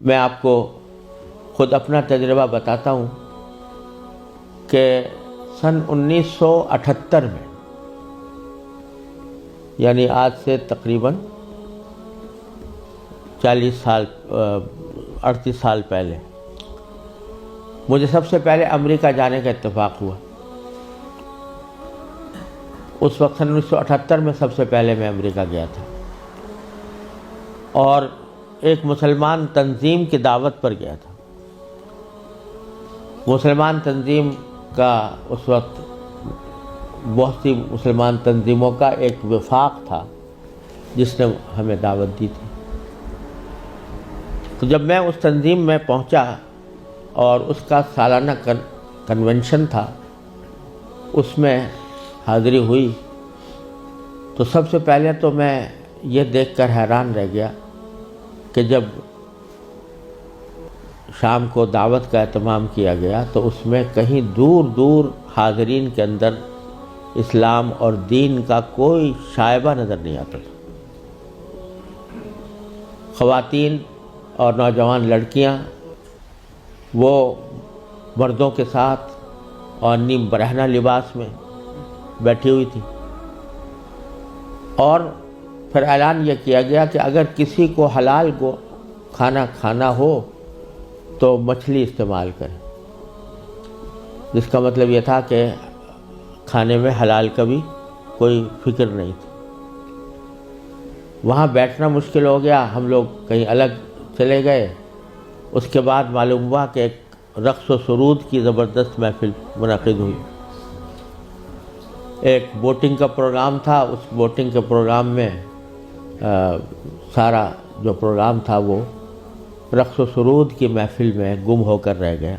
میں آپ کو خود اپنا تجربہ بتاتا ہوں کہ سن 1978 میں، یعنی آج سے تقریباً 38 سال پہلے مجھے سب سے پہلے امریکہ جانے کا اتفاق ہوا۔ اس وقت سن 1978 میں سب سے پہلے میں امریکہ گیا تھا، اور ایک مسلمان تنظیم کی دعوت پر گیا تھا۔ مسلمان تنظیم کا اس وقت بہت سی مسلمان تنظیموں کا ایک وفاق تھا جس نے ہمیں دعوت دی تھی۔ تو جب میں اس تنظیم میں پہنچا اور اس کا سالانہ کنونشن تھا، اس میں حاضری ہوئی، تو سب سے پہلے تو میں یہ دیکھ کر حیران رہ گیا کہ جب شام کو دعوت کا اہتمام کیا گیا تو اس میں کہیں دور دور حاضرین کے اندر اسلام اور دین کا کوئی شائبہ نظر نہیں آتا تھا۔ خواتین اور نوجوان لڑکیاں وہ مردوں کے ساتھ اور نیم برہنہ لباس میں بیٹھی ہوئی تھی، اور پھر اعلان یہ کیا گیا کہ اگر کسی کو حلال کو کھانا کھانا ہو تو مچھلی استعمال کرے، جس کا مطلب یہ تھا کہ کھانے میں حلال کا بھی کوئی فکر نہیں تھی۔ وہاں بیٹھنا مشکل ہو گیا، ہم لوگ کہیں الگ چلے گئے۔ اس کے بعد معلوم ہوا کہ ایک رقص و سرود کی زبردست محفل منعقد ہوئی۔ ایک بوٹنگ کا پروگرام تھا، اس بوٹنگ کے پروگرام میں سارا جو پروگرام تھا وہ رقص و سرود کی محفل میں گم ہو کر رہ گیا۔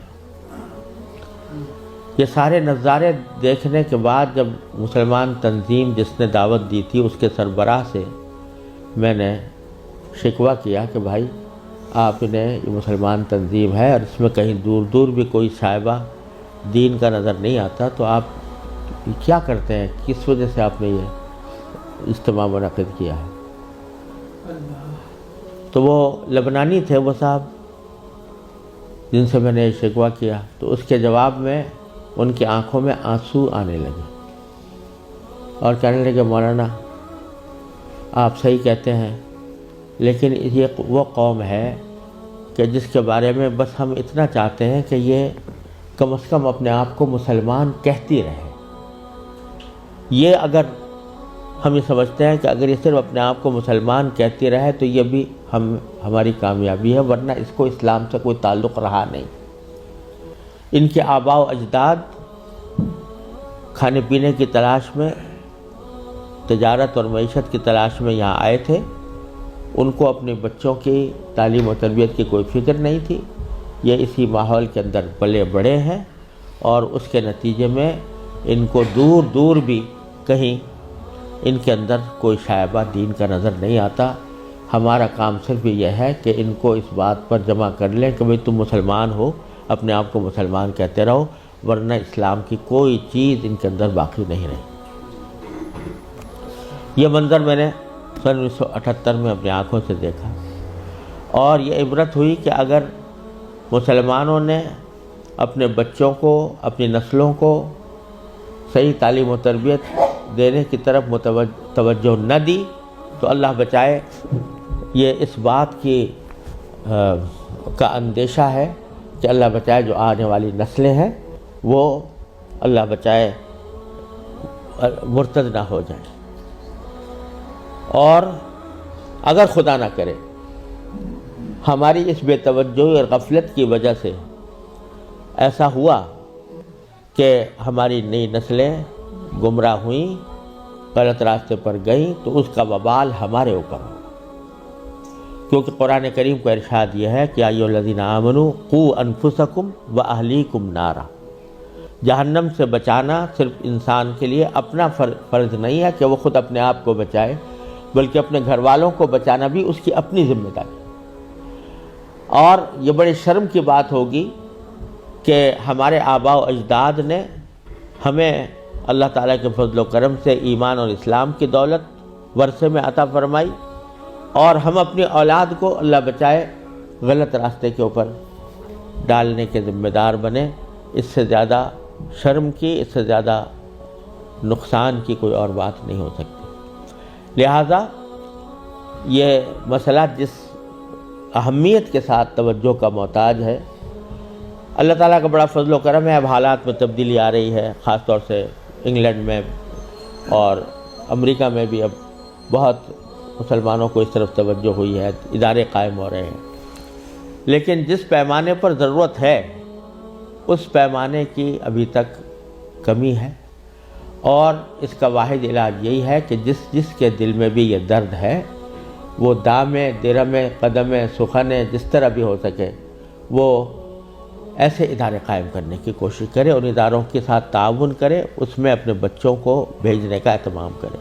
یہ سارے نظارے دیکھنے کے بعد جب مسلمان تنظیم جس نے دعوت دی تھی اس کے سربراہ سے میں نے شکوہ کیا کہ بھائی آپ نے یہ مسلمان تنظیم ہے اور اس میں کہیں دور دور بھی کوئی شائبہ دین کا نظر نہیں آتا، تو آپ کیا کرتے ہیں، کس وجہ سے آپ نے یہ اجتماع منعقد کیا ہے؟ تو وہ لبنانی تھے وہ صاحب جن سے میں نے شکوہ کیا، تو اس کے جواب میں ان کی آنکھوں میں آنسو آنے لگے اور کہنے لگے مولانا آپ صحیح کہتے ہیں، لیکن یہ وہ قوم ہے کہ جس کے بارے میں بس ہم اتنا چاہتے ہیں کہ یہ کم از کم اپنے آپ کو مسلمان کہتی رہے۔ یہ اگر ہم یہ سمجھتے ہیں کہ اگر یہ صرف اپنے آپ کو مسلمان کہتی رہے تو یہ بھی ہماری کامیابی ہے، ورنہ اس کو اسلام سے کوئی تعلق رہا نہیں۔ ان کے آباء و اجداد کھانے پینے کی تلاش میں، تجارت اور معیشت کی تلاش میں یہاں آئے تھے، ان کو اپنے بچوں کی تعلیم و تربیت کی کوئی فکر نہیں تھی۔ یہ اسی ماحول کے اندر پلے بڑے ہیں، اور اس کے نتیجے میں ان کو دور دور بھی کہیں ان کے اندر کوئی شائبہ دین کا نظر نہیں آتا۔ ہمارا کام صرف یہ ہے کہ ان کو اس بات پر جمع کر لیں کہ بھئی تم مسلمان ہو، اپنے آپ کو مسلمان کہتے رہو، ورنہ اسلام کی کوئی چیز ان کے اندر باقی نہیں رہی۔ یہ منظر میں نے سن 1978 میں اپنی آنکھوں سے دیکھا، اور یہ عبرت ہوئی کہ اگر مسلمانوں نے اپنے بچوں کو، اپنی نسلوں کو صحیح تعلیم و تربیت دینے کی طرف توجہ نہ دی تو اللہ بچائے یہ اس بات کی کا اندیشہ ہے کہ اللہ بچائے جو آنے والی نسلیں ہیں وہ اللہ بچائے مرتد نہ ہو جائیں۔ اور اگر خدا نہ کرے ہماری اس بے توجہی اور غفلت کی وجہ سے ایسا ہوا کہ ہماری نئی نسلیں گمراہ ہوئیں، غلط راستے پر گئیں، تو اس کا وبال ہمارے اوپر ہو، کیونکہ قرآن کریم کا ارشاد یہ ہے کہ یا ایھا الذین آمنوا قوا انفسکم واہلیکم نارا۔ جہنم سے بچانا صرف انسان کے لیے اپنا فرض نہیں ہے کہ وہ خود اپنے آپ کو بچائے، بلکہ اپنے گھر والوں کو بچانا بھی اس کی اپنی ذمہ داری۔ اور یہ بڑی شرم کی بات ہوگی کہ ہمارے آباء و اجداد نے ہمیں اللہ تعالیٰ کے فضل و کرم سے ایمان اور اسلام کی دولت ورثے میں عطا فرمائی، اور ہم اپنی اولاد کو اللہ بچائے غلط راستے کے اوپر ڈالنے کے ذمہ دار بنے۔ اس سے زیادہ شرم کی، اس سے زیادہ نقصان کی کوئی اور بات نہیں ہو سکتی۔ لہٰذا یہ مسئلہ جس اہمیت کے ساتھ توجہ کا محتاج ہے، اللہ تعالیٰ کا بڑا فضل و کرم ہے، اب حالات میں تبدیلی آ رہی ہے، خاص طور سے انگلینڈ میں اور امریکہ میں بھی اب بہت مسلمانوں کو اس طرف توجہ ہوئی ہے، ادارے قائم ہو رہے ہیں، لیکن جس پیمانے پر ضرورت ہے اس پیمانے کی ابھی تک کمی ہے، اور اس کا واحد علاج یہی ہے کہ جس کے دل میں بھی یہ درد ہے وہ دامے درمے قدمے سخنے جس طرح بھی ہو سکے وہ ایسے ادارے قائم کرنے کی کوشش کرے، ان اداروں کے ساتھ تعاون کرے، اس میں اپنے بچوں کو بھیجنے کا اہتمام کرے۔